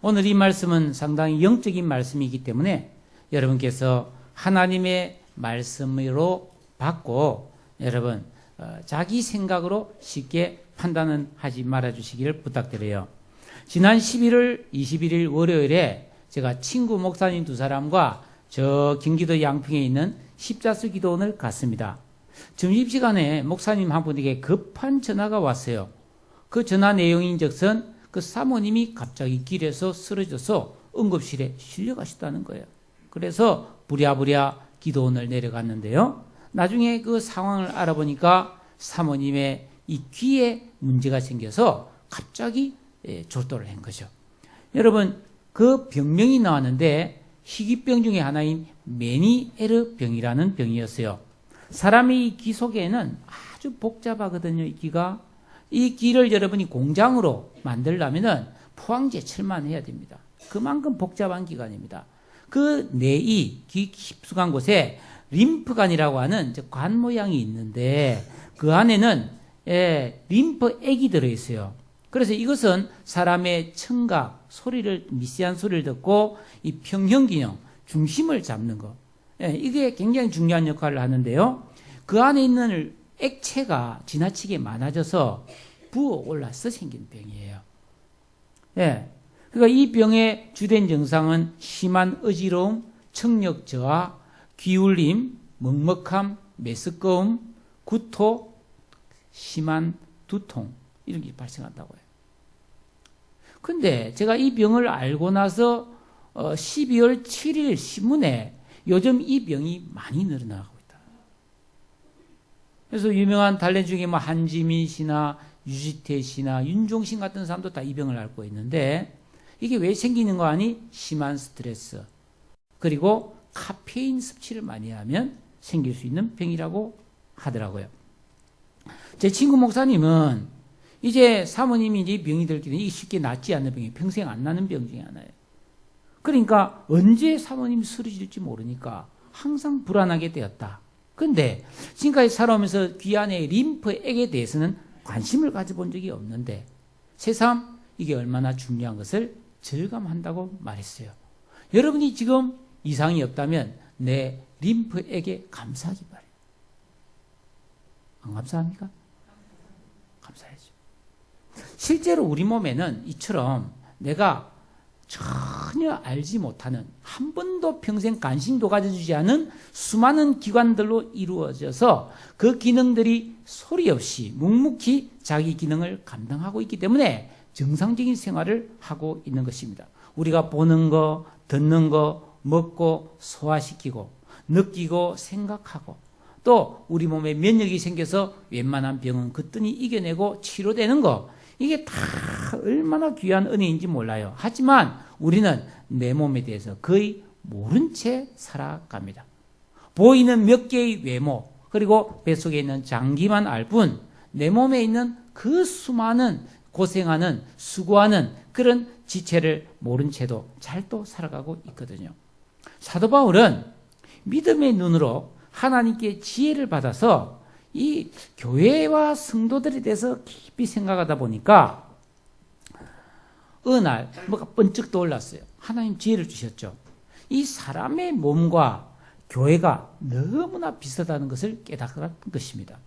오늘 이 말씀은 상당히 영적인 말씀이기 때문에 여러분께서 하나님의 말씀으로 받고 여러분 자기 생각으로 쉽게 판단은 하지 말아 주시기를 부탁드려요. 지난 11월 21일 월요일에 제가 친구 목사님 두 사람과 저 경기도 양평에 있는 십자수 기도원을 갔습니다. 점심시간에 목사님 한 분에게 급한 전화가 왔어요. 그 전화 내용인즉슨 그 사모님이 갑자기 길에서 쓰러져서 응급실에 실려가셨다는 거예요. 그래서 부랴부랴 기도원을 내려갔는데요. 나중에 그 상황을 알아보니까 사모님의 이 귀에 문제가 생겨서 갑자기 졸도를 한 거죠. 여러분, 그 병명이 나왔는데 희귀병 중에 하나인 메니에르 병이라는 병이었어요. 사람의 귀 속에는 아주 복잡하거든요. 이 귀가. 이 귀를 여러분이 공장으로 만들려면은 포항제철만 해야 됩니다. 그만큼 복잡한 기관입니다. 그 내이, 귀 깊숙한 곳에 림프관이라고 하는 관 모양이 있는데 그 안에는 림프액이 들어있어요. 그래서 이것은 사람의 청각, 소리를, 미세한 소리를 듣고 이 평형균형, 중심을 잡는 거. 이게 굉장히 중요한 역할을 하는데요. 그 안에 있는 액체가 지나치게 많아져서 부어 올라서 생긴 병이에요. 그러니까 이 병의 주된 증상은 심한 어지러움, 청력 저하, 기울림, 먹먹함, 메스꺼움, 구토, 심한 두통 이런 게 발생한다고 해요. 근데 제가 이 병을 알고 나서 12월 7일 신문에 요즘 이 병이 많이 늘어나고 있다. 그래서 유명한 달래 중에 뭐 한지민 씨나 유지태 씨나 윤종신 같은 사람도 다 이 병을 앓고 있는데 이게 왜 생기는 거 아니? 심한 스트레스 그리고 카페인 섭취를 많이 하면 생길 수 있는 병이라고 하더라고요. 제 친구 목사님은 이제 사모님이 이제 병이 들기 때문에 이게 쉽게 낫지 않는 병이 평생 안 나는 병 중에 하나예요. 그러니까 언제 사모님이 쓰러질지 모르니까 항상 불안하게 되었다. 그런데 지금까지 살아오면서 귀 안의 림프액에 대해서는 관심을 가져본 적이 없는데 새삼 이게 얼마나 중요한 것을 절감한다고 말했어요. 여러분이 지금 이상이 없다면 내 림프액에 감사하기 바래요. 안 감사합니까? 감사해야죠. 실제로 우리 몸에는 이처럼 내가 전혀 알지 못하는 한 번도 평생 관심도 가져주지 않은 수많은 기관들로 이루어져서 그 기능들이 소리 없이 묵묵히 자기 기능을 감당하고 있기 때문에 정상적인 생활을 하고 있는 것입니다. 우리가 보는 거, 듣는 거, 먹고 소화시키고 느끼고 생각하고 또 우리 몸에 면역이 생겨서 웬만한 병은 거뜬히 이겨내고 치료되는 거 이게 다 얼마나 귀한 은혜인지 몰라요. 하지만 우리는 내 몸에 대해서 거의 모른 채 살아갑니다. 보이는 몇 개의 외모 그리고 뱃속에 있는 장기만 알 뿐 내 몸에 있는 그 수많은 고생하는 수고하는 그런 지체를 모른 채도 잘 또 살아가고 있거든요. 사도 바울은 믿음의 눈으로 하나님께 지혜를 받아서 이 교회와 성도들에 대해서 깊이 생각하다 보니까 어느 날 뭐가 번쩍 떠올랐어요. 하나님 지혜를 주셨죠. 이 사람의 몸과 교회가 너무나 비슷하다는 것을 깨달은 것입니다.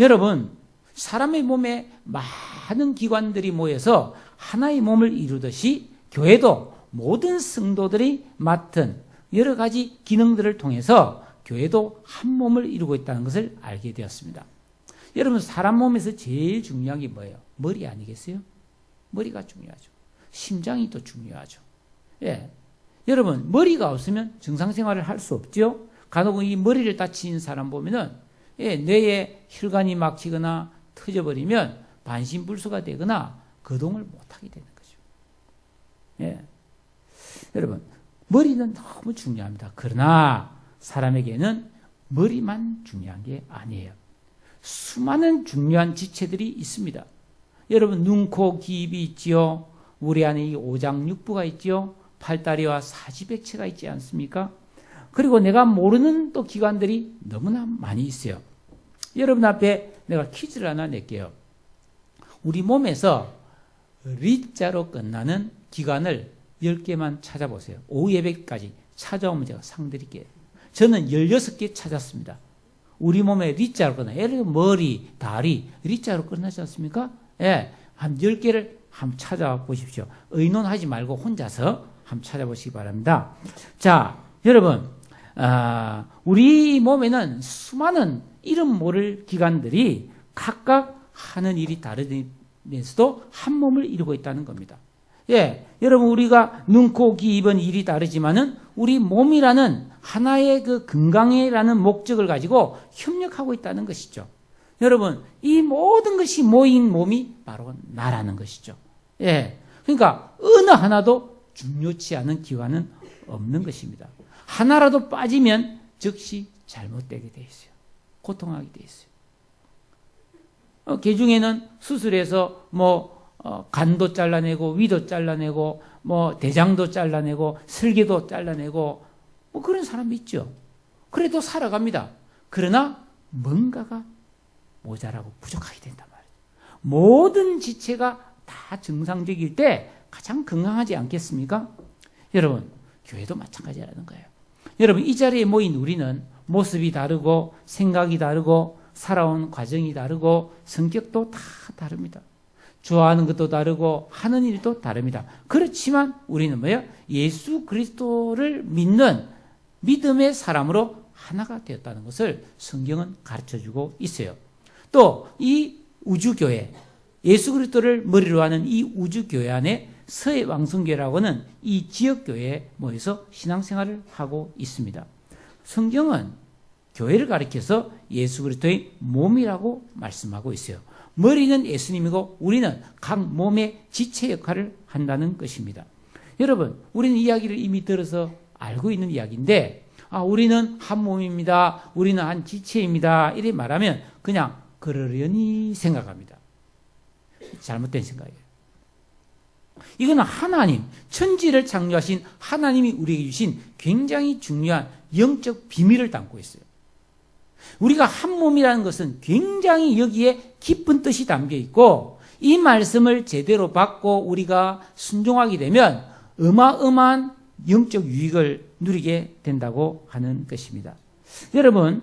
여러분, 사람의 몸에 많은 기관들이 모여서 하나의 몸을 이루듯이 교회도 모든 성도들이 맡은 여러 가지 기능들을 통해서 교회도 한 몸을 이루고 있다는 것을 알게 되었습니다. 여러분, 사람 몸에서 제일 중요한 게 뭐예요? 머리 아니겠어요? 머리가 중요하죠. 심장이 또 중요하죠. 여러분, 머리가 없으면 정상생활을 할 수 없죠. 간혹 이 머리를 다친 사람 보면은 뇌에 혈관이 막히거나 터져버리면 반신불수가 되거나 거동을 못하게 되는 거죠. 여러분, 머리는 너무 중요합니다. 그러나 사람에게는 머리만 중요한 게 아니에요. 수많은 중요한 지체들이 있습니다. 여러분, 눈, 코, 귀, 입이 있지요. 우리 안에 이 오장육부가 있지요. 팔다리와 사지백체가 있지 않습니까? 그리고 내가 모르는 또 기관들이 너무나 많이 있어요. 여러분 앞에 내가 퀴즈를 하나 낼게요. 우리 몸에서 리자로 끝나는 기관을 10개만 찾아보세요. 오후 예배까지 찾아오면 제가 상 드릴게요. 저는 16개 찾았습니다. 우리 몸에 리자로 끝나. 예를 들어 머리, 다리, 리자로 끝나지 않습니까? 예, 한 10개를 한번 찾아보십시오. 의논하지 말고 혼자서 한번 찾아보시기 바랍니다. 자, 여러분, 우리 몸에는 수많은 이름 모를 기관들이 각각 하는 일이 다르면서도 한 몸을 이루고 있다는 겁니다. 예, 여러분, 우리가 눈, 코, 귀, 입은 일이 다르지만은 우리 몸이라는 하나의 그 건강이라는 목적을 가지고 협력하고 있다는 것이죠. 여러분, 이 모든 것이 모인 몸이 바로 나라는 것이죠. 예, 그러니까 어느 하나도 중요치 않은 기관은 없는 것입니다. 하나라도 빠지면 즉시 잘못되게 돼 있어요. 고통하게 돼 있어요. 개중에는 수술해서 간도 잘라내고 위도 잘라내고 대장도 잘라내고 설계도 잘라내고 그런 사람이 있죠. 그래도 살아갑니다. 그러나 뭔가가 모자라고 부족하게 된단 말이에요. 모든 지체가 다 정상적일 때 가장 건강하지 않겠습니까? 여러분, 교회도 마찬가지라는 거예요. 여러분, 이 자리에 모인 우리는 모습이 다르고 생각이 다르고 살아온 과정이 다르고 성격도 다 다릅니다. 좋아하는 것도 다르고 하는 일도 다릅니다. 그렇지만 우리는 뭐예요? 예수 그리스도를 믿는 믿음의 사람으로 하나가 되었다는 것을 성경은 가르쳐주고 있어요. 또 이 우주교회, 예수 그리스도를 머리로 하는 이 우주교회 안에 서해왕성교회라고는 이 지역교회에 모여서 신앙생활을 하고 있습니다. 성경은 교회를 가리켜서 예수 그리스도의 몸이라고 말씀하고 있어요. 머리는 예수님이고 우리는 각 몸의 지체 역할을 한다는 것입니다. 여러분, 우리는 이야기를 이미 들어서 알고 있는 이야기인데 우리는 한 몸입니다. 우리는 한 지체입니다. 이렇게 말하면 그냥 그러려니 생각합니다. 잘못된 생각이에요. 이거는 하나님, 천지를 창조하신 하나님이 우리에게 주신 굉장히 중요한 영적 비밀을 담고 있어요. 우리가 한 몸이라는 것은 굉장히 여기에 깊은 뜻이 담겨 있고 이 말씀을 제대로 받고 우리가 순종하게 되면 어마어마한 영적 유익을 누리게 된다고 하는 것입니다. 여러분,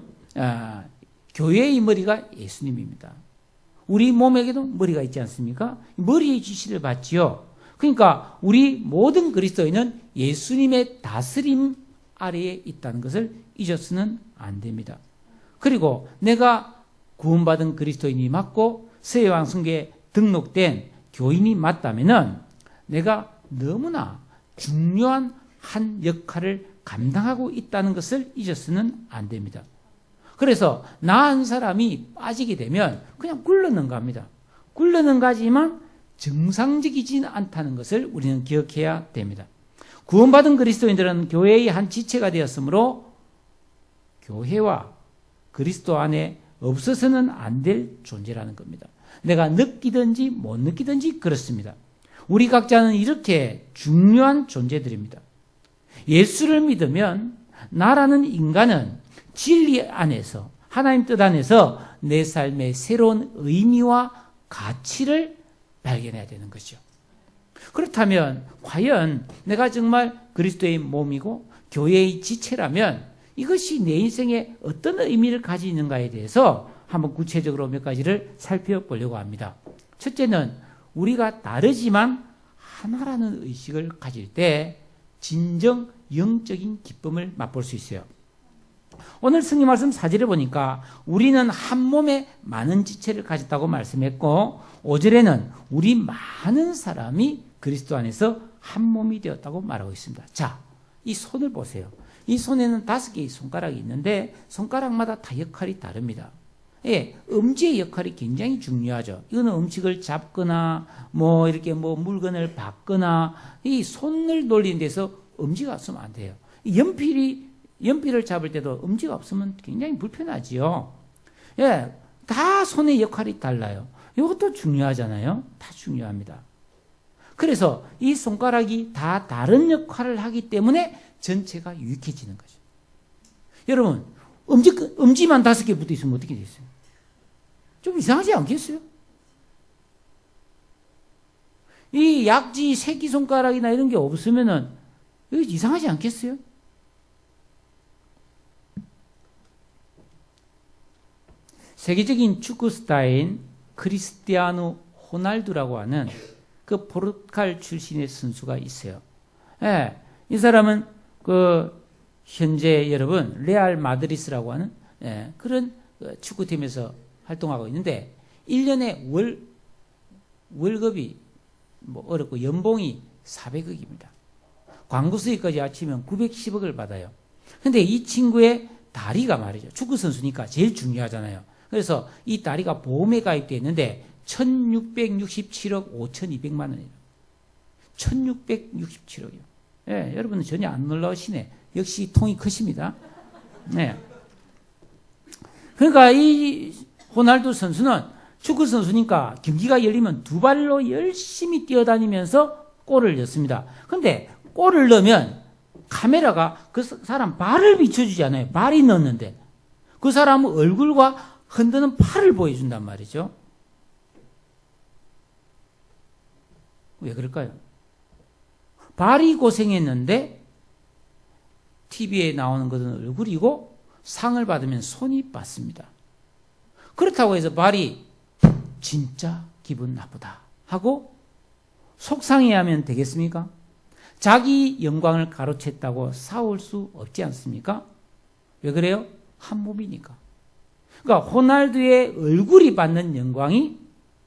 교회의 머리가 예수님입니다. 우리 몸에게도 머리가 있지 않습니까? 머리의 지시를 받지요. 그러니까 우리 모든 그리스도인은 예수님의 다스림 아래에 있다는 것을 잊어서는 안 됩니다. 그리고 내가 구원받은 그리스도인이 맞고 서해왕성교회에 등록된 교인이 맞다면은 내가 너무나 중요한 한 역할을 감당하고 있다는 것을 잊어서는 안 됩니다. 그래서 나 한 사람이 빠지게 되면 그냥 굴러넘갑니다. 굴러넘가지만 정상적이지는 않다는 것을 우리는 기억해야 됩니다. 구원받은 그리스도인들은 교회의 한 지체가 되었으므로 교회와 그리스도 안에 없어서는 안 될 존재라는 겁니다. 내가 느끼든지 못 느끼든지 그렇습니다. 우리 각자는 이렇게 중요한 존재들입니다. 예수를 믿으면 나라는 인간은 진리 안에서 하나님 뜻 안에서 내 삶의 새로운 의미와 가치를 발견해야 되는 것이죠. 그렇다면 과연 내가 정말 그리스도의 몸이고 교회의 지체라면 이것이 내 인생에 어떤 의미를 가지는가에 대해서 한번 구체적으로 몇 가지를 살펴보려고 합니다. 첫째는 우리가 다르지만 하나라는 의식을 가질 때 진정 영적인 기쁨을 맛볼 수 있어요. 오늘 성경 말씀 4절에 보니까 우리는 한 몸에 많은 지체를 가졌다고 말씀했고 5절에는 우리 많은 사람이 그리스도 안에서 한 몸이 되었다고 말하고 있습니다. 자, 이 손을 보세요. 이 손에는 5개의 손가락이 있는데 손가락마다 다 역할이 다릅니다. 예, 엄지의 역할이 굉장히 중요하죠. 이거는 음식을 잡거나 이렇게 물건을 받거나 이 손을 돌리는 데서 엄지가 없으면 안 돼요. 연필을 잡을 때도 엄지가 없으면 굉장히 불편하지요. 예, 다 손의 역할이 달라요. 이것도 중요하잖아요. 다 중요합니다. 그래서 이 손가락이 다 다른 역할을 하기 때문에 전체가 유익해지는 거죠. 여러분, 엄지만 5개 붙어 있으면 어떻게 되겠어요? 좀 이상하지 않겠어요? 이 약지 새끼손가락이나 이런 게 없으면은 이거 이상하지 않겠어요? 세계적인 축구 스타인 크리스티아누 호날두라고 하는 그 포르투갈 출신의 선수가 있어요. 예, 이 사람은 현재 여러분 레알 마드리스라고 하는 그런 축구팀에서 활동하고 있는데 1년에 월급이 어렵고 연봉이 400억입니다. 광고 수익까지 합치면 910억을 받아요. 근데 이 친구의 다리가 말이죠. 축구 선수니까 제일 중요하잖아요. 그래서 이 다리가 보험에 가입되어 있는데 1667억 5200만 원이에요. 1667억이요. 예, 여러분은 전혀 안 놀라우시네. 역시 통이 크십니다. 네. 그러니까 이 호날두 선수는 축구 선수니까 경기가 열리면 두 발로 열심히 뛰어다니면서 골을 넣습니다. 그런데 골을 넣으면 카메라가 그 사람 발을 비춰주지 않아요. 발이 넣었는데 그 사람 얼굴과 흔드는 팔을 보여준단 말이죠. 왜 그럴까요? 발이 고생했는데 TV에 나오는 것은 얼굴이고 상을 받으면 손이 받습니다. 그렇다고 해서 발이 진짜 기분 나쁘다 하고 속상해하면 되겠습니까? 자기 영광을 가로챘다고 싸울 수 없지 않습니까? 왜 그래요? 한 몸이니까. 그러니까 호날두의 얼굴이 받는 영광이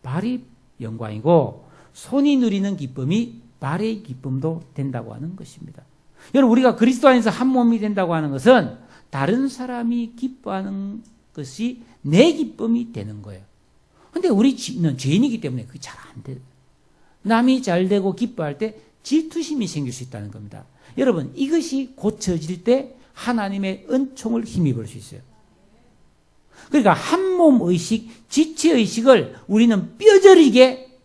발이 영광이고 손이 누리는 기쁨이 발의 기쁨도 된다고 하는 것입니다. 여러분 우리가 그리스도 안에서 한 몸이 된다고 하는 것은 다른 사람이 기뻐하는 것이 내 기쁨이 되는 거예요. 근데 우리는 죄인이기 때문에 그게 잘 안 돼요. 남이 잘 되고 기뻐할 때 질투심이 생길 수 있다는 겁니다. 여러분 이것이 고쳐질 때 하나님의 은총을 힘입을 수 있어요. 그러니까 한몸 의식, 지체 의식을 우리는 뼈저리게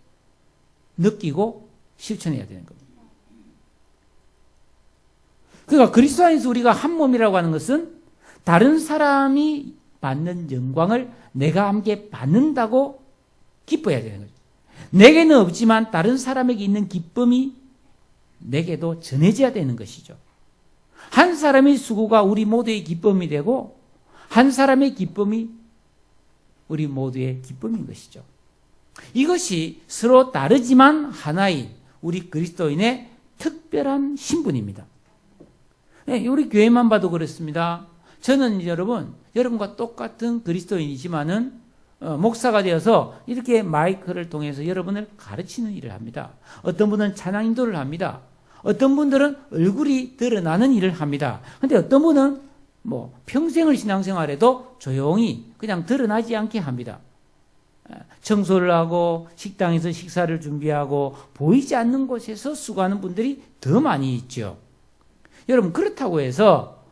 느끼고 실천해야 되는 겁니다. 그러니까 그리스도 안에서 우리가 한 몸이라고 하는 것은 다른 사람이 받는 영광을 내가 함께 받는다고 기뻐해야 되는 거죠. 내게는 없지만 다른 사람에게 있는 기쁨이 내게도 전해져야 되는 것이죠. 한 사람의 수고가 우리 모두의 기쁨이 되고 한 사람의 기쁨이 우리 모두의 기쁨인 것이죠. 이것이 서로 다르지만 하나인 우리 그리스도인의 특별한 신분입니다. 우리 교회만 봐도 그렇습니다. 저는 여러분과 똑같은 그리스도인이지만은 목사가 되어서 이렇게 마이크를 통해서 여러분을 가르치는 일을 합니다. 어떤 분은 찬양 인도를 합니다. 어떤 분들은 얼굴이 드러나는 일을 합니다. 근데 어떤 분은 평생을 신앙생활해도 조용히 그냥 드러나지 않게 합니다. 청소를 하고 식당에서 식사를 준비하고 보이지 않는 곳에서 수고하는 분들이 더 많이 있죠. 여러분 그렇다고 해서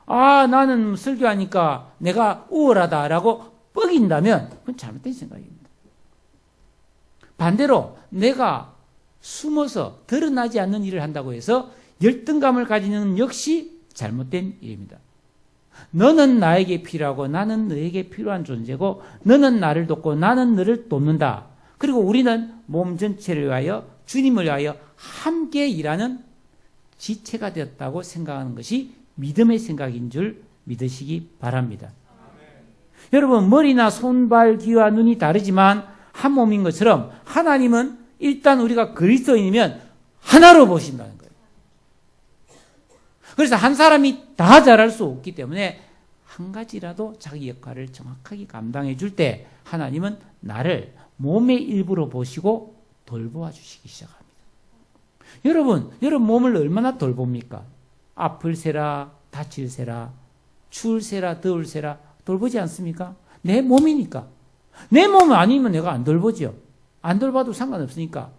나는 설교하니까 내가 우월하다라고 뻐긴다면 그건 잘못된 생각입니다. 반대로 내가 숨어서 드러나지 않는 일을 한다고 해서 열등감을 가지는 역시 잘못된 일입니다. 너는 나에게 필요하고 나는 너에게 필요한 존재고 너는 나를 돕고 나는 너를 돕는다. 그리고 우리는 몸 전체를 위하여 주님을 위하여 함께 일하는 지체가 되었다고 생각하는 것이 믿음의 생각인 줄 믿으시기 바랍니다. 여러분 머리나 손발 귀와 눈이 다르지만 한 몸인 것처럼 하나님은 일단 우리가 그리스도인이면 하나로 보신다는 거예요. 그래서 한 사람이 다 잘할 수 없기 때문에 한 가지라도 자기 역할을 정확하게 감당해 줄 때 하나님은 나를 몸의 일부로 보시고 돌보아 주시기 시작합니다. 여러분 몸을 얼마나 돌봅니까? 아플 세라, 다칠 세라, 추울 세라, 더울 세라 돌보지 않습니까? 내 몸이니까. 내 몸 아니면 내가 안 돌보죠. 안 돌봐도 상관없으니까.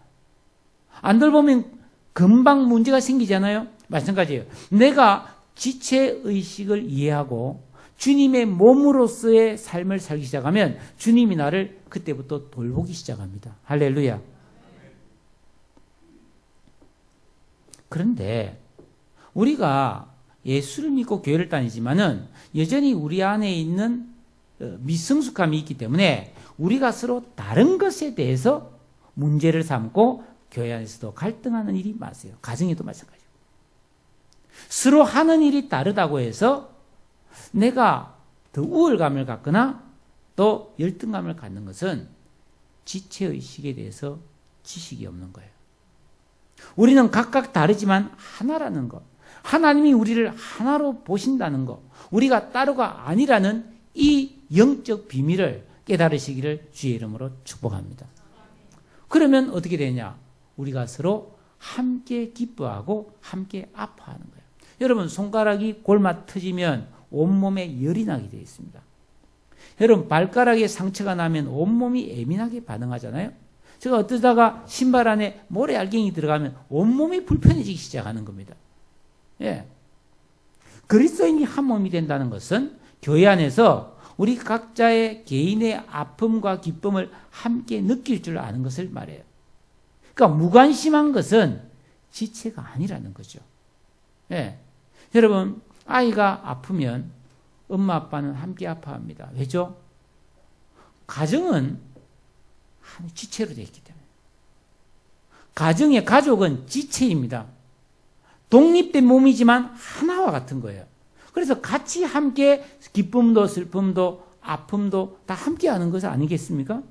안 돌보면 금방 문제가 생기잖아요. 마찬가지예요. 내가 지체의식을 이해하고 주님의 몸으로서의 삶을 살기 시작하면 주님이 나를 그때부터 돌보기 시작합니다. 할렐루야. 그런데 우리가 예수를 믿고 교회를 다니지만은 여전히 우리 안에 있는 미성숙함이 있기 때문에 우리가 서로 다른 것에 대해서 문제를 삼고 교회 안에서도 갈등하는 일이 많아요. 가정에도 마찬가지고. 서로 하는 일이 다르다고 해서 내가 더 우월감을 갖거나 또 열등감을 갖는 것은 지체의식에 대해서 지식이 없는 거예요. 우리는 각각 다르지만 하나라는 것. 하나님이 우리를 하나로 보신다는 것. 우리가 따로가 아니라는 이 영적 비밀을 깨달으시기를 주의 이름으로 축복합니다. 그러면 어떻게 되냐? 우리가 서로 함께 기뻐하고 함께 아파하는 거예요. 여러분, 손가락이 골마 터지면 온몸에 열이 나게 되어 있습니다. 여러분, 발가락에 상처가 나면 온몸이 예민하게 반응하잖아요. 제가 어쩌다가 신발 안에 모래알갱이 들어가면 온몸이 불편해지기 시작하는 겁니다. 예. 그리스도인이 한 몸이 된다는 것은 교회 안에서 우리 각자의 개인의 아픔과 기쁨을 함께 느낄 줄 아는 것을 말해요. 그러니까 무관심한 것은 지체가 아니라는 거죠. 예. 여러분, 아이가 아프면 엄마 아빠는 함께 아파합니다. 왜죠? 가정은 지체로 되어 있기 때문에. 가정의 가족은 지체입니다. 독립된 몸이지만 하나와 같은 거예요. 그래서 같이 함께 기쁨도 슬픔도 아픔도 다 함께 하는 것은 아니겠습니까?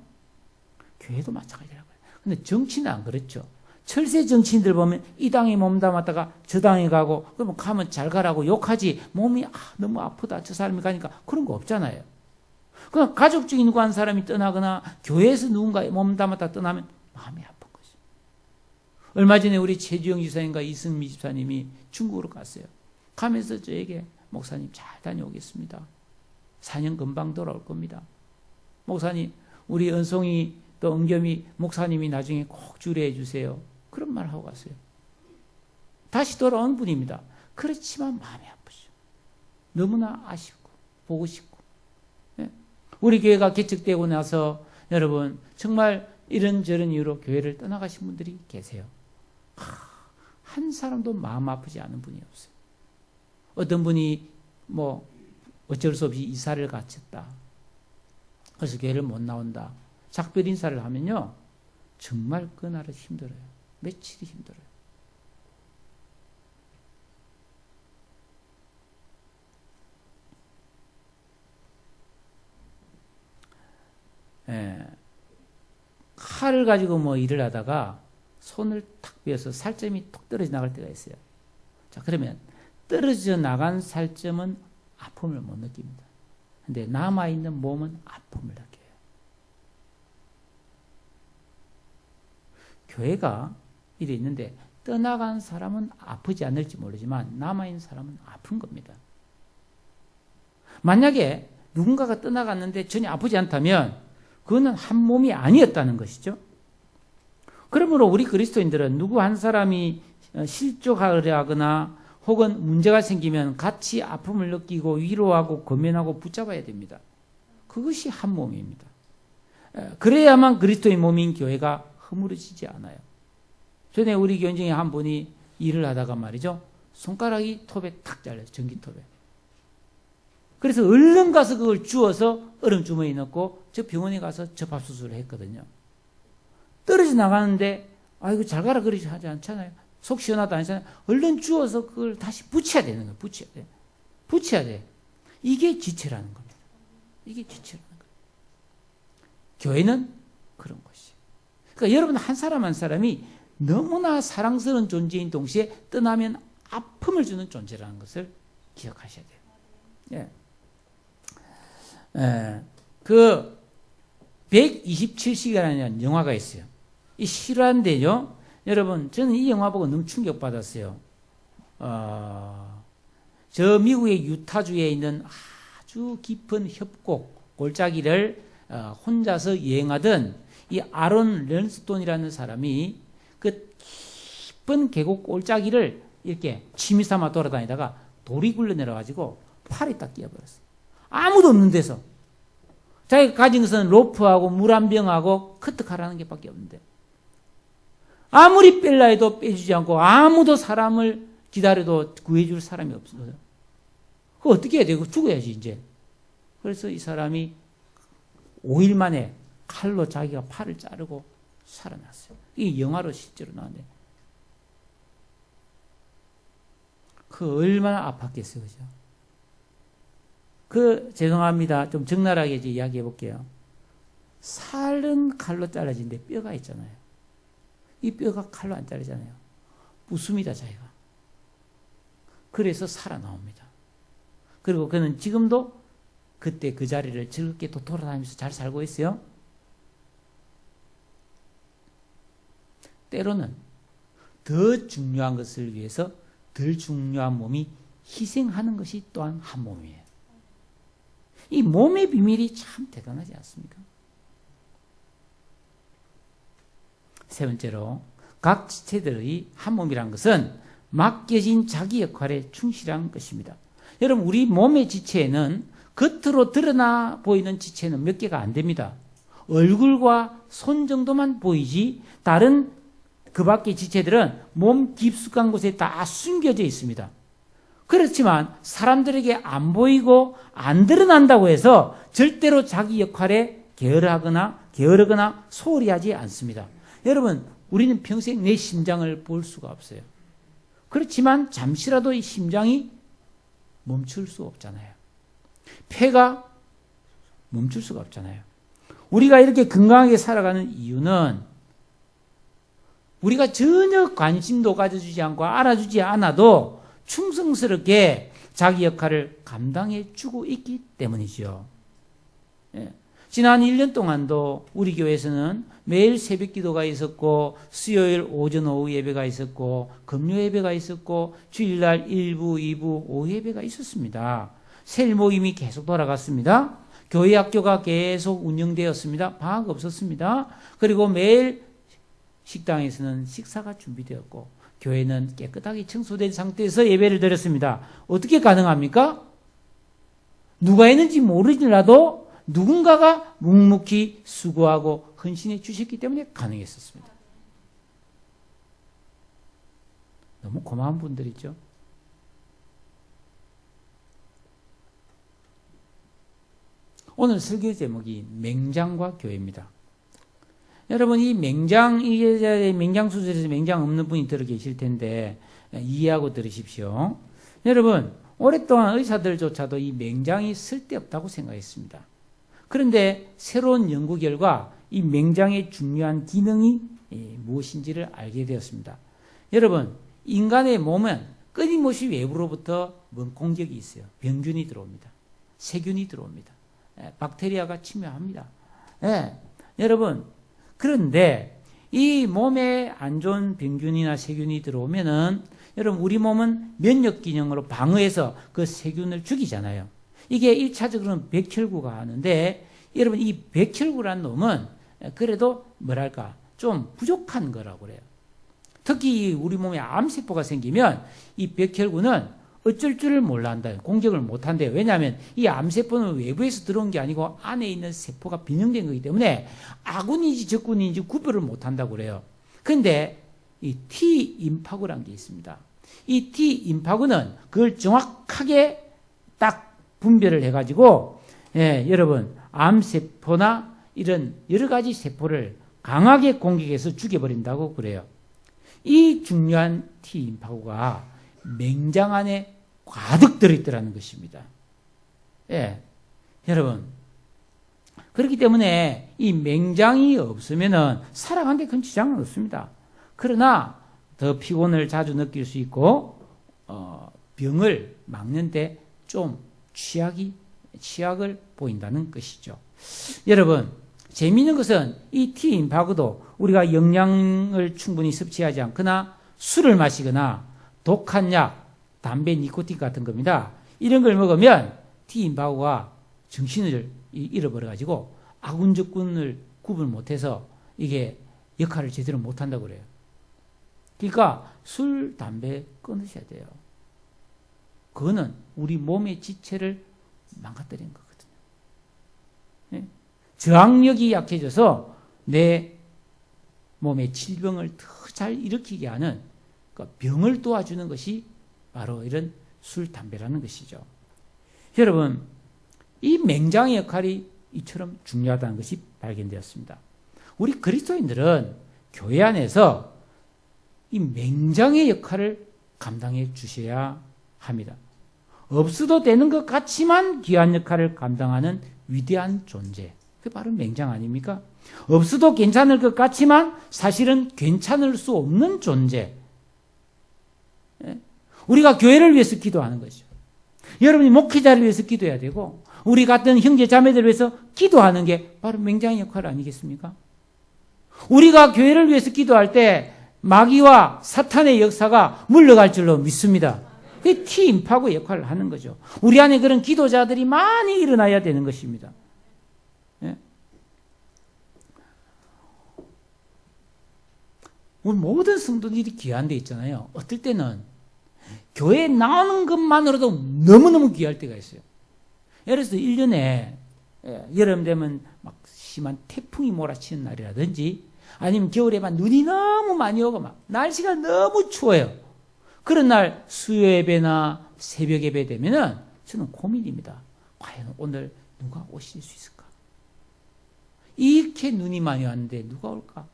교회도 마찬가지라고요. 근데 정치는 안 그렇죠. 철새 정치인들 보면 이 당에 몸담았다가 저 당에 가고, 그러면 가면 잘 가라고 욕하지, 몸이 너무 아프다 저 사람이 가니까 그런 거 없잖아요. 그냥 가족 중에 누구 한 사람이 떠나거나 교회에서 누군가 몸담았다 떠나면 마음이 아픈 거죠. 얼마 전에 우리 최주영 지사님과 이승미 집사님이 중국으로 갔어요. 가면서 저에게 목사님 잘 다녀오겠습니다. 4년 금방 돌아올 겁니다. 목사님, 우리 은송이 또 은겸이 목사님이 나중에 꼭 주례해 주세요. 그런 말 하고 갔어요. 다시 돌아온 분입니다. 그렇지만 마음이 아프죠. 너무나 아쉽고 보고 싶고. 예? 우리 교회가 개척되고 나서 여러분 정말 이런저런 이유로 교회를 떠나가신 분들이 계세요. 한 사람도 마음 아프지 않은 분이 없어요. 어떤 분이 뭐 어쩔 수 없이 이사를 갖췄다. 그래서 교회를 못 나온다. 작별 인사를 하면요. 정말 그날은 힘들어요. 며칠이 힘들어요. 예. 칼을 가지고 뭐 일을 하다가 손을 탁 베어서 살점이 톡 떨어져 나갈 때가 있어요. 자, 그러면 떨어져 나간 살점은 아픔을 못 느낍니다. 근데 남아있는 몸은 아픔을 느껴요. 교회가 이래 있는데 떠나간 사람은 아프지 않을지 모르지만 남아있는 사람은 아픈 겁니다. 만약에 누군가가 떠나갔는데 전혀 아프지 않다면 그거는 한 몸이 아니었다는 것이죠. 그러므로 우리 그리스도인들은 누구 한 사람이 실족하거나 혹은 문제가 생기면 같이 아픔을 느끼고 위로하고 권면하고 붙잡아야 됩니다. 그것이 한 몸입니다. 그래야만 그리스도의 몸인 교회가 허물어지지 않아요. 전에 우리 교인 중에 한 분이 일을 하다가 말이죠. 손가락이 톱에 탁 잘려요. 전기톱에. 그래서 얼른 가서 그걸 주워서 얼음 주머니에 넣고 저 병원에 가서 접합수술을 했거든요. 떨어져 나가는데 아이고 잘 가라 그러지 하지 않잖아요. 속 시원하다 하잖아요. 얼른 주워서 그걸 다시 붙여야 되는 거예요. 붙여야 돼. 붙여야 돼. 이게 지체라는 겁니다. 이게 지체라는 거예요. 교회는 그런 것이. 그러니까 여러분 한 사람 한 사람이 너무나 사랑스러운 존재인 동시에 떠나면 아픔을 주는 존재라는 것을 기억하셔야 돼요. 예. 그 127시간이라는 영화가 있어요. 이 실화인데요. 여러분 저는 이 영화 보고 너무 충격받았어요. 저 미국의 유타주에 있는 아주 깊은 협곡 골짜기를 혼자서 여행하던 이 아론 런스톤이라는 사람이 그 깊은 계곡 골짜기를 이렇게 취미 삼아 돌아다니다가 돌이 굴러내려가지고 팔이 딱 끼어버렸어요. 아무도 없는 데서. 자기가 가진 것은 로프하고 물 한 병하고 커트칼하는 게 밖에 없는데 아무리 뺄라 해도 빼주지 않고 아무도 사람을 기다려도 구해줄 사람이 없어요. 그거 어떻게 해야 돼요? 죽어야지 이제. 그래서 이 사람이 5일 만에 칼로 자기가 팔을 자르고 살아났어요. 이게 영화로 실제로 나왔는데 그 얼마나 아팠겠어요. 그죠? 죄송합니다. 좀 적나라하게 이야기해 볼게요. 살은 칼로 잘라지는데 뼈가 있잖아요. 이 뼈가 칼로 안 자르잖아요. 웃습니다, 자기가. 그래서 살아나옵니다. 그리고 그는 지금도 그때 그 자리를 즐겁게 또 돌아다니면서 잘 살고 있어요. 때로는 더 중요한 것을 위해서 덜 중요한 몸이 희생하는 것이 또한 한 몸이에요. 이 몸의 비밀이 참 대단하지 않습니까? 세 번째로 각 지체들의 한 몸이란 것은 맡겨진 자기 역할에 충실한 것입니다. 여러분, 우리 몸의 지체에는 겉으로 드러나 보이는 지체는 몇 개가 안 됩니다. 얼굴과 손 정도만 보이지 다른 그 밖의 지체들은 몸 깊숙한 곳에 다 숨겨져 있습니다. 그렇지만 사람들에게 안 보이고 안 드러난다고 해서 절대로 자기 역할에 게으르거나 소홀히 하지 않습니다. 여러분, 우리는 평생 내 심장을 볼 수가 없어요. 그렇지만 잠시라도 이 심장이 멈출 수 없잖아요. 폐가 멈출 수가 없잖아요. 우리가 이렇게 건강하게 살아가는 이유는 우리가 전혀 관심도 가져주지 않고 알아주지 않아도 충성스럽게 자기 역할을 감당해 주고 있기 때문이죠. 예. 지난 1년 동안도 우리 교회에서는 매일 새벽 기도가 있었고 수요일 오전 오후 예배가 있었고 금요 예배가 있었고 주일날 1부, 2부, 오후 예배가 있었습니다. 세일 모임이 계속 돌아갔습니다. 교회 학교가 계속 운영되었습니다. 방학 없었습니다. 그리고 매일 식당에서는 식사가 준비되었고 교회는 깨끗하게 청소된 상태에서 예배를 드렸습니다. 어떻게 가능합니까? 누가 했는지 모르더라도 누군가가 묵묵히 수고하고 헌신해 주셨기 때문에 가능했었습니다. 너무 고마운 분들이죠. 오늘 설교 제목이 맹장과 교회입니다. 여러분, 이 맹장 수술에서 맹장 없는 분이 들어 계실 텐데 이해하고 들으십시오. 여러분, 오랫동안 의사들조차도 이 맹장이 쓸데없다고 생각했습니다. 그런데 새로운 연구 결과 이 맹장의 중요한 기능이 무엇인지를 알게 되었습니다. 여러분, 인간의 몸은 끊임없이 외부로부터 공격이 있어요. 병균이 들어옵니다. 세균이 들어옵니다. 박테리아가 침입합니다. 여러분, 그런데 이 몸에 안 좋은 병균이나 세균이 들어오면은 여러분, 우리 몸은 면역 기능으로 방어해서 그 세균을 죽이잖아요. 이게 1차적으로는 백혈구가 하는데 여러분, 이 백혈구란 놈은 그래도 뭐랄까 좀 부족한 거라고 그래요. 특히 우리 몸에 암세포가 생기면 이 백혈구는 어쩔 줄을 몰라 한다. 공격을 못 한대요. 왜냐하면 이 암세포는 외부에서 들어온 게 아니고 안에 있는 세포가 변형된 거기 때문에 아군인지 적군인지 구별을 못 한다고 그래요. 그런데 이 T임파구라는 게 있습니다. 이 T임파구는 그걸 정확하게 딱 분별을 해가지고 여러분, 암세포나 이런 여러 가지 세포를 강하게 공격해서 죽여버린다고 그래요. 이 중요한 T임파구가 맹장 안에 가득 들어있더라는 것입니다. 여러분, 그렇기 때문에 이 맹장이 없으면은 살아가는데 큰 지장은 없습니다. 그러나 더 피곤을 자주 느낄 수 있고 병을 막는데 좀 취약을 보인다는 것이죠. 여러분, 재미있는 것은 이 T임파구도 우리가 영양을 충분히 섭취하지 않거나 술을 마시거나 독한 약, 담배, 니코틴 같은 겁니다. 이런 걸 먹으면 T임파구가 정신을 잃어버려가지고 아군 적군을 구분 못해서 이게 역할을 제대로 못한다고 그래요. 그러니까 술, 담배 끊으셔야 돼요. 그거는 우리 몸의 지체를 망가뜨리는 거거든요. 저항력이 약해져서 내 몸의 질병을 더 잘 일으키게 하는 병을 도와주는 것이 바로 이런 술, 담배라는 것이죠. 여러분, 이 맹장의 역할이 이처럼 중요하다는 것이 발견되었습니다. 우리 그리스도인들은 교회 안에서 이 맹장의 역할을 감당해 주셔야 합니다. 없어도 되는 것 같지만 귀한 역할을 감당하는 위대한 존재. 그게 바로 맹장 아닙니까? 없어도 괜찮을 것 같지만 사실은 괜찮을 수 없는 존재. 우리가 교회를 위해서 기도하는 것이죠. 여러분이 목회자를 위해서 기도해야 되고 우리 같은 형제 자매들을 위해서 기도하는 게 바로 맹장의 역할 아니겠습니까? 우리가 교회를 위해서 기도할 때 마귀와 사탄의 역사가 물러갈 줄로 믿습니다. 그게 티임파고 역할을 하는 거죠. 우리 안에 그런 기도자들이 많이 일어나야 되는 것입니다. 예? 우리 모든 성도들이 귀한 데 있잖아요. 어떨 때는 교회에 나오는 것만으로도 너무너무 귀할 때가 있어요. 예를 들어서 1년에 여름 되면 막 심한 태풍이 몰아치는 날이라든지 아니면 겨울에만 눈이 너무 많이 오고 막 날씨가 너무 추워요. 그런 날 수요 예배나 새벽 예배 되면은 저는 고민입니다. 과연 오늘 누가 오실 수 있을까? 이렇게 눈이 많이 왔는데 누가 올까?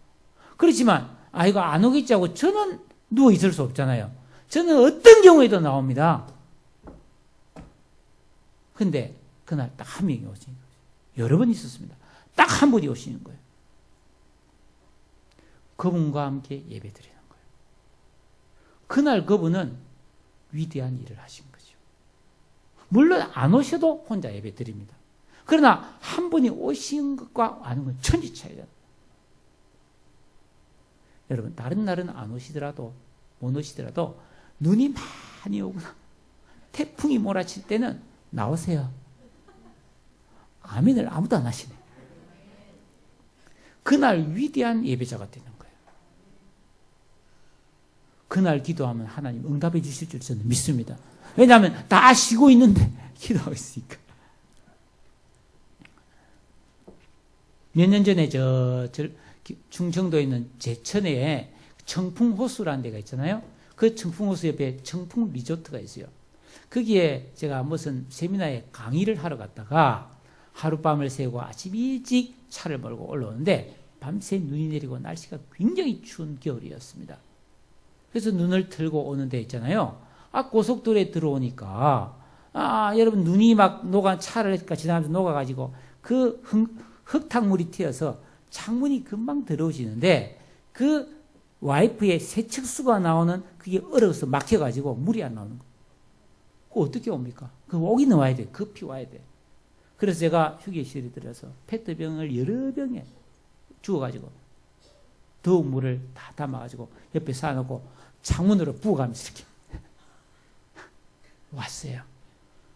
그렇지만 이거 안 오겠지 하고 저는 누워 있을 수 없잖아요. 저는 어떤 경우에도 나옵니다. 근데 그날 딱 한 명이 오시는 거예요. 여러 번 있었습니다. 딱 한 분이 오시는 거예요. 그분과 함께 예배 드리는 거예요. 그날 그분은 위대한 일을 하신 거죠. 물론 안 오셔도 혼자 예배 드립니다. 그러나 한 분이 오신 것과 안 온 건 천지 차이다. 여러분 다른 날은 안 오시더라도 못 오시더라도 눈이 많이 오거나 태풍이 몰아칠 때는 나오세요. 아멘을 아무도 안 하시네. 그날 위대한 예배자가 되는 거예요. 그날 기도하면 하나님 응답해 주실 줄 저는 믿습니다. 왜냐하면 다 쉬고 있는데 기도하고 있으니까. 몇 년 전에 충청도에 있는 제천에 청풍호수라는 데가 있잖아요. 그 청풍호수 옆에 청풍 리조트가 있어요. 거기에 제가 무슨 세미나에 강의를 하러 갔다가 하룻밤을 새고 아침 일찍 차를 몰고 올라오는데 밤새 눈이 내리고 날씨가 굉장히 추운 겨울이었습니다. 그래서 눈을 틀고 오는 데 있잖아요. 고속도로에 들어오니까 여러분 눈이 막 차를 지나가면서 녹아가지고 그 흙탕물이 튀어서 창문이 금방 들어오시는데 그 와이프의 세척수가 나오는 그게 얼어서 막혀가지고 물이 안 나오는 거예요. 그거 어떻게 옵니까? 그 오기는 와야 돼. 급히 와야 돼. 그래서 제가 휴게실에 들어서 페트병을 여러 병에 주워가지고 더운 물을 다 담아가지고 옆에 쌓아놓고 창문으로 부어가면서 이렇게 왔어요.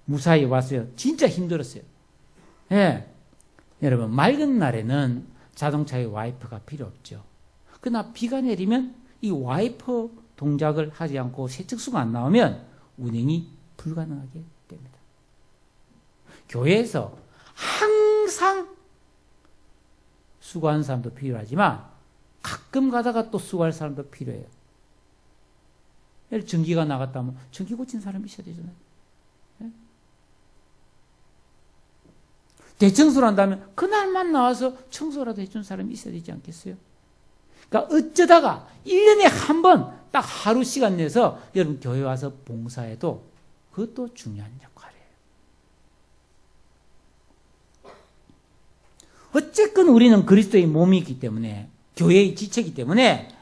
무사히 왔어요. 진짜 힘들었어요. 예. 여러분 맑은 날에는 자동차에 와이퍼가 필요 없죠. 그러나 비가 내리면 이 와이퍼 동작을 하지 않고 세척수가 안 나오면 운행이 불가능하게 됩니다. 교회에서 항상 수고하는 사람도 필요하지만 가끔 가다가 또 수고할 사람도 필요해요. 예를 전기가 나갔다면 전기 고친 사람이 있어야 되잖아요. 네? 대청소를 한다면 그날만 나와서 청소라도 해준 사람이 있어야 되지 않겠어요? 그러니까 어쩌다가 1년에 한 번 딱 하루 시간 내서 여러분 교회 와서 봉사해도 그것도 중요한 역할이에요. 어쨌건 우리는 그리스도의 몸이기 때문에 교회의 지체이기 때문에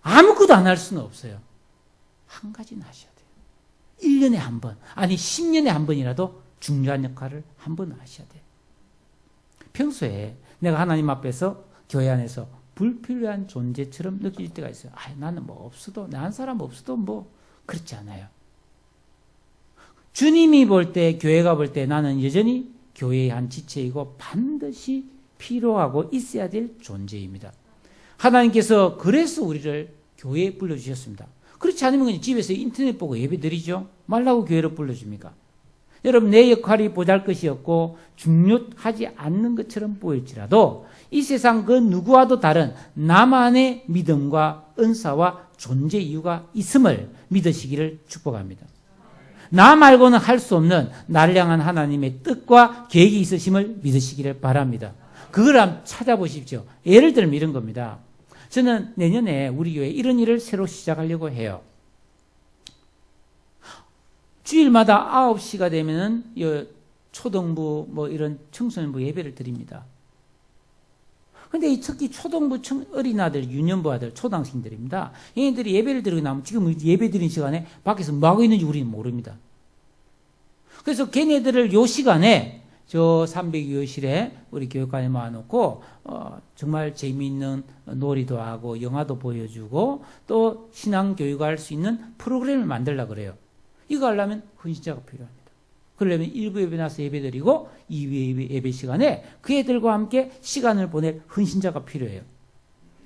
아무것도 안 할 수는 없어요. 한 가지는 하셔야 돼요. 1년에 한 번, 아니 10년에 한 번이라도 중요한 역할을 한 번 하셔야 돼요. 평소에 내가 하나님 앞에서 교회 안에서 불필요한 존재처럼 느낄 때가 있어요. 나는 뭐 없어도, 나 한 사람 없어도 뭐 그렇지 않아요. 주님이 볼 때, 교회가 볼 때 나는 여전히 교회의 한 지체이고 반드시 필요하고 있어야 될 존재입니다. 하나님께서 그래서 우리를 교회에 불러주셨습니다. 그렇지 않으면 그냥 집에서 인터넷 보고 예배 드리죠. 말라고 교회로 불러줍니까? 여러분 내 역할이 보잘것이었고 중요하지 않는 것처럼 보일지라도 이 세상 그 누구와도 다른 나만의 믿음과 은사와 존재 이유가 있음을 믿으시기를 축복합니다. 나 말고는 할 수 없는 나를 향한 하나님의 뜻과 계획이 있으심을 믿으시기를 바랍니다. 그걸 한번 찾아보십시오. 예를 들면 이런 겁니다. 저는 내년에 우리 교회 이런 일을 새로 시작하려고 해요. 주일마다 9시가 되면은 초등부 뭐 이런 청소년부 예배를 드립니다. 근데 특히 초등부 어린아들, 유년부 아들, 초등학생들입니다. 얘네들이 예배를 드리고 나면 지금 예배 드리는 시간에 밖에서 뭐 하고 있는지 우리는 모릅니다. 그래서 걔네들을 요 시간에 저 302호실에 우리 교육관에 모아놓고 정말 재미있는 놀이도 하고 영화도 보여주고 또 신앙 교육할 수 있는 프로그램을 만들려고 그래요. 이거 하려면 헌신자가 필요합니다. 그러려면 1부 예배 나서 예배 드리고 2부 예배 시간에 그 애들과 함께 시간을 보낼 헌신자가 필요해요.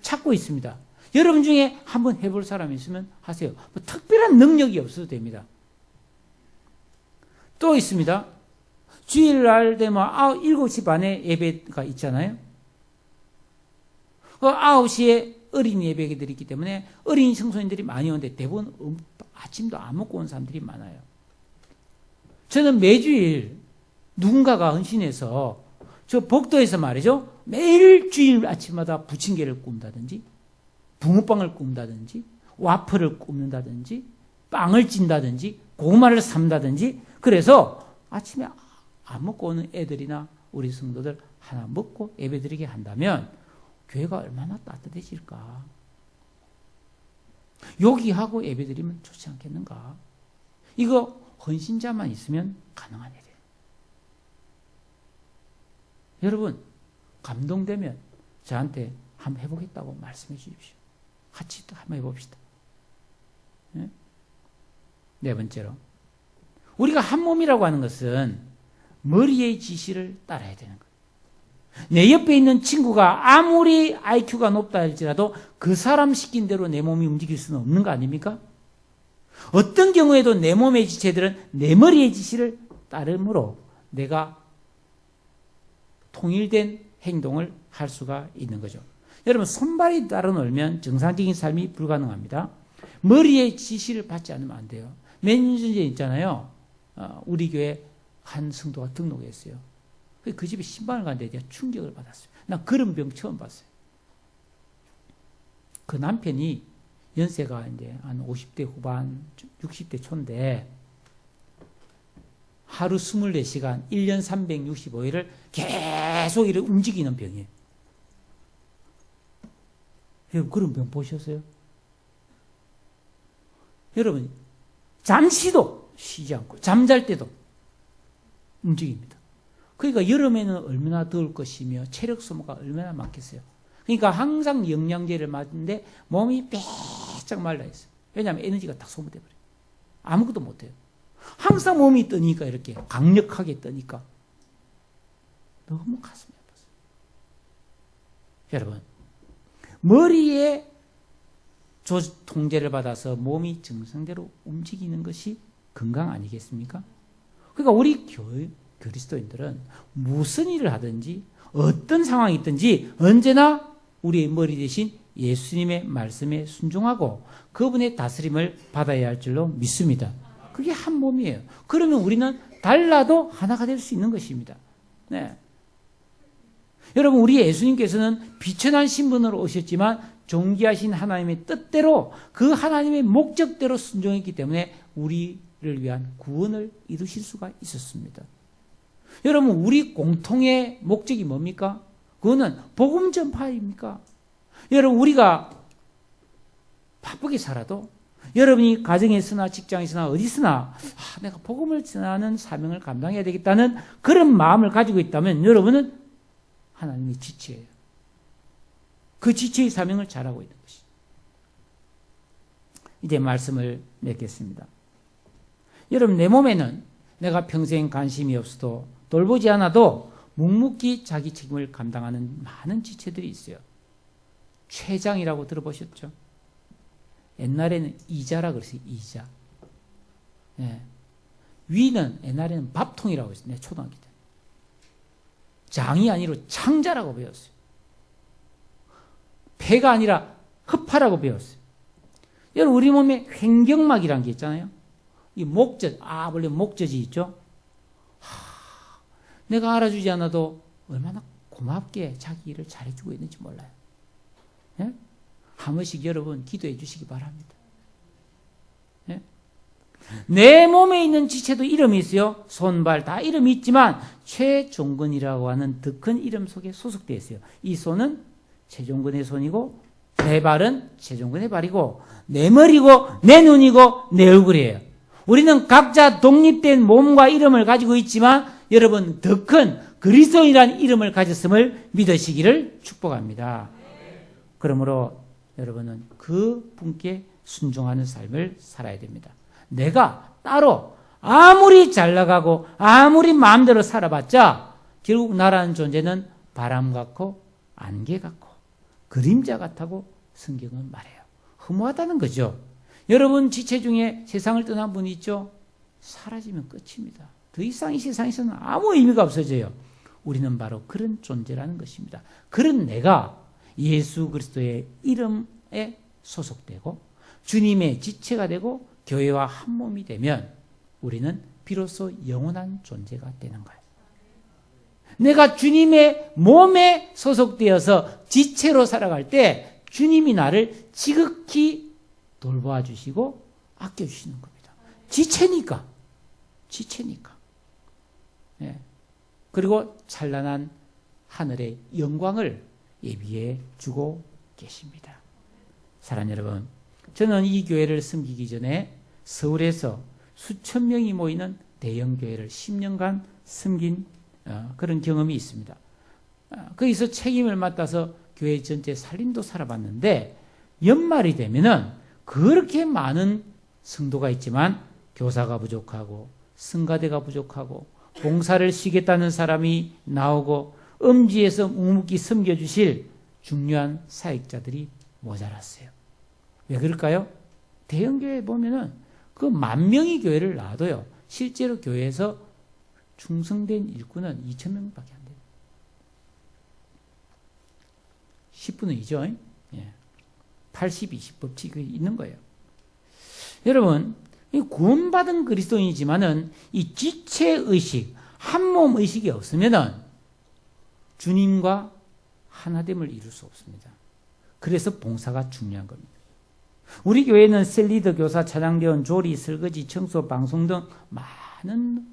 찾고 있습니다. 여러분 중에 한번 해볼 사람이 있으면 하세요. 뭐 특별한 능력이 없어도 됩니다. 또 있습니다. 주일날 되면 7시 반에 예배가 있잖아요. 그 9시에 어린이 예배들이 있기 때문에 어린이 청소년들이 많이 오는데 대부분 아침도 안 먹고 온 사람들이 많아요. 저는 매주일 누군가가 헌신해서 저 복도에서 말이죠. 매일 주일 아침마다 부침개를 굽는다든지 붕어빵을 굽는다든지 와플을 굽는다든지 빵을 찐다든지 고구마를 삶다든지 그래서 아침에 안 먹고 오는 애들이나 우리 성도들 하나 먹고 예배드리게 한다면 교회가 얼마나 따뜻해질까. 여기하고 예배드리면 좋지 않겠는가. 이거 헌신자만 있으면 가능한 일이에요. 여러분 감동되면 저한테 한번 해보겠다고 말씀해 주십시오. 같이 한번 해봅시다. 네 번째로 우리가 한 몸이라고 하는 것은 머리의 지시를 따라야 되는 거예요. 내 옆에 있는 친구가 아무리 IQ가 높다 할지라도 그 사람 시킨 대로 내 몸이 움직일 수는 없는 거 아닙니까? 어떤 경우에도 내 몸의 지체들은 내 머리의 지시를 따름으로 내가 통일된 행동을 할 수가 있는 거죠. 여러분 손발이 따라 놀면 정상적인 삶이 불가능합니다. 머리의 지시를 받지 않으면 안 돼요. 몇 년 전에 있잖아요. 우리 교회 한 성도가 등록했어요. 그 집에 신방을 갔는데 제가 충격을 받았어요. 나 그런 병 처음 봤어요. 그 남편이 연세가 이제 한 50대 후반, 60대 초인데 하루 24시간, 1년 365일을 계속 이렇게 움직이는 병이에요. 여러분 그런 병 보셨어요? 여러분 잠시도 쉬지 않고 잠잘 때도 움직입니다. 그러니까 여름에는 얼마나 더울 것이며 체력 소모가 얼마나 많겠어요. 그러니까 항상 영양제를 맞는데 몸이 빼짝 말라 있어요. 왜냐하면 에너지가 딱 소모돼 버려요. 아무것도 못해요. 항상 몸이 뜨니까 이렇게 강력하게 뜨니까 너무 가슴이 아팠어요. 여러분 머리에 통제를 받아서 몸이 정상대로 움직이는 것이 건강 아니겠습니까? 그러니까 우리 그리스도인들은 무슨 일을 하든지 어떤 상황이 있든지 언제나 우리의 머리 대신 예수님의 말씀에 순종하고 그분의 다스림을 받아야 할 줄로 믿습니다. 그게 한 몸이에요. 그러면 우리는 달라도 하나가 될 수 있는 것입니다. 네. 여러분 우리 예수님께서는 비천한 신분으로 오셨지만 존귀하신 하나님의 뜻대로 그 하나님의 목적대로 순종했기 때문에 우리를 위한 구원을 이루실 수가 있었습니다. 여러분 우리 공통의 목적이 뭡니까? 그거는 복음 전파입니까? 여러분 우리가 바쁘게 살아도 여러분이 가정에서나 직장에서나 어디서나 내가 복음을 전하는 사명을 감당해야 되겠다는 그런 마음을 가지고 있다면 여러분은 하나님의 지체예요. 그 지체의 사명을 잘하고 있는 것이죠. 이제 말씀을 맺겠습니다. 여러분 내 몸에는 내가 평생 관심이 없어도 돌보지 않아도 묵묵히 자기 책임을 감당하는 많은 지체들이 있어요. 췌장이라고 들어보셨죠? 옛날에는 이자라 그랬어요. 이자. 네. 위는 옛날에는 밥통이라고 했어요. 내 초등학교 때. 장이 아니라 창자라고 배웠어요. 폐가 아니라 흡파라고 배웠어요. 여러분 우리 몸에 횡격막이라는 게 있잖아요. 이 목젖, 원래 목젖이 있죠. 내가 알아주지 않아도 얼마나 고맙게 자기 일을 잘해주고 있는지 몰라요. 예? 한 번씩 여러분 기도해 주시기 바랍니다. 예? 내 몸에 있는 지체도 이름이 있어요. 손발 다 이름이 있지만 최종근이라고 하는 더 큰 이름 속에 소속되어 있어요. 이 손은 최종근의 손이고 내 발은 최종근의 발이고 내 머리고 내 눈이고 내 얼굴이에요. 우리는 각자 독립된 몸과 이름을 가지고 있지만 여러분 더 큰 그리스도인이라는 이름을 가졌음을 믿으시기를 축복합니다. 그러므로 여러분은 그 분께 순종하는 삶을 살아야 됩니다. 내가 따로 아무리 잘 나가고 아무리 마음대로 살아봤자 결국 나라는 존재는 바람 같고 안개 같고 그림자 같다고 성경은 말해요. 허무하다는 거죠. 여러분 지체 중에 세상을 떠난 분이 있죠? 사라지면 끝입니다. 더 이상 이 세상에서는 아무 의미가 없어져요. 우리는 바로 그런 존재라는 것입니다. 그런 내가 예수 그리스도의 이름에 소속되고 주님의 지체가 되고 교회와 한 몸이 되면 우리는 비로소 영원한 존재가 되는 거예요. 내가 주님의 몸에 소속되어서 지체로 살아갈 때 주님이 나를 지극히 돌보아 주시고 아껴주시는 겁니다. 지체니까. 예. 그리고 찬란한 하늘의 영광을 예비해 주고 계십니다. 사랑하는 여러분, 저는 이 교회를 섬기기 전에 서울에서 수천 명이 모이는 대형 교회를 10년간 섬긴 그런 경험이 있습니다. 거기서 책임을 맡아서 교회 전체 살림도 살아봤는데 연말이 되면은 그렇게 많은 성도가 있지만 교사가 부족하고 성가대가 부족하고 봉사를 쉬겠다는 사람이 나오고 음지에서 묵묵히 섬겨주실 중요한 사역자들이 모자랐어요. 왜 그럴까요? 대형교회 보면은 그 10,000명이 교회를 놔둬요. 실제로 교회에서 충성된 일꾼은 2,000명밖에 안 돼요. 10분의 2죠. 예. 80-20 법칙이 있는 거예요. 여러분, 구원받은 그리스도인이지만은 이 지체의식, 한몸 의식이 없으면은 주님과 하나됨을 이룰 수 없습니다. 그래서 봉사가 중요한 겁니다. 우리 교회는 셀리더, 교사, 차장대원, 조리, 설거지, 청소, 방송 등 많은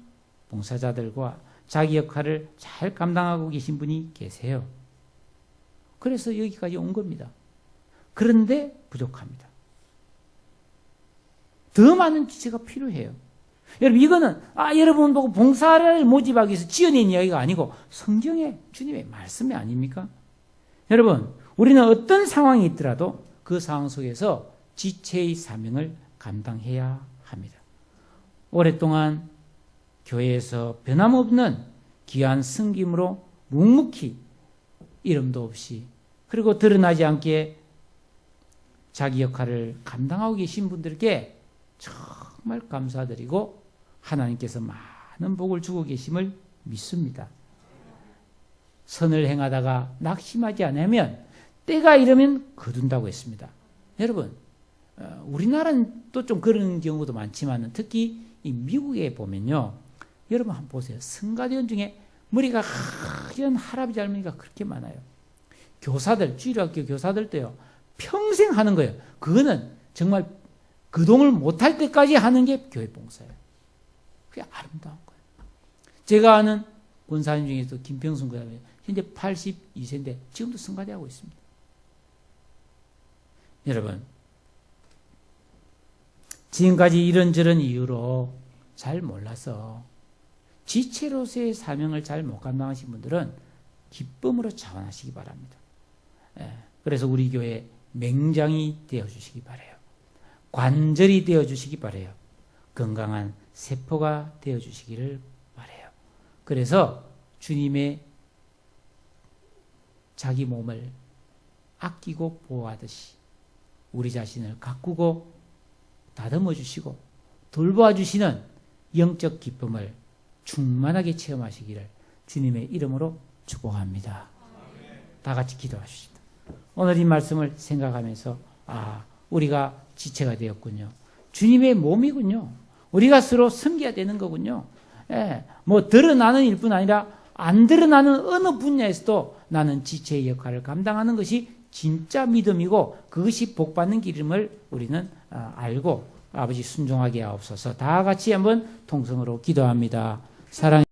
봉사자들과 자기 역할을 잘 감당하고 계신 분이 계세요. 그래서 여기까지 온 겁니다. 그런데 부족합니다. 더 많은 지체가 필요해요. 여러분 이거는 여러분 보고 봉사를 모집하기 위해서 지어낸 이야기가 아니고 성경의 주님의 말씀이 아닙니까? 여러분 우리는 어떤 상황이 있더라도 그 상황 속에서 지체의 사명을 감당해야 합니다. 오랫동안 교회에서 변함없는 귀한 섬김으로 묵묵히 이름도 없이 그리고 드러나지 않게 자기 역할을 감당하고 계신 분들께 정말 감사드리고 하나님께서 많은 복을 주고 계심을 믿습니다. 선을 행하다가 낙심하지 않으면 때가 이르면 거둔다고 했습니다. 여러분 우리나라는 또 좀 그런 경우도 많지만 특히 이 미국에 보면요. 여러분 한번 보세요. 성가대원 중에 머리가 하얀 할아버지 할머니가 그렇게 많아요. 교사들, 주일학교 교사들도요. 평생 하는 거예요. 그거는 정말 그동을 못할 때까지 하는 게 교회 봉사예요. 그게 아름다운 거예요. 제가 아는 권사님 중에서 김평순 권사님 현재 82세인데 지금도 성가대하고 있습니다. 여러분 지금까지 이런저런 이유로 잘 몰라서 지체로서의 사명을 잘 못 감당하신 분들은 기쁨으로 자원하시기 바랍니다. 그래서 우리 교회 맹장이 되어주시기 바라요. 관절이 되어주시기 바라요. 건강한 세포가 되어주시기를 바라요. 그래서 주님의 자기 몸을 아끼고 보호하듯이 우리 자신을 가꾸고 다듬어 주시고 돌보아 주시는 영적 기쁨을 충만하게 체험하시기를 주님의 이름으로 축복합니다. 다 같이 기도하십시다. 오늘 이 말씀을 생각하면서 우리가 지체가 되었군요. 주님의 몸이군요. 우리가 서로 섬겨야 되는 거군요. 뭐 드러나는 일뿐 아니라 안 드러나는 어느 분야에서도 나는 지체의 역할을 감당하는 것이 진짜 믿음이고 그것이 복받는 길임을 우리는 알고 아버지 순종하게 하옵소서. 다 같이 한번 통성으로 기도합니다. 사랑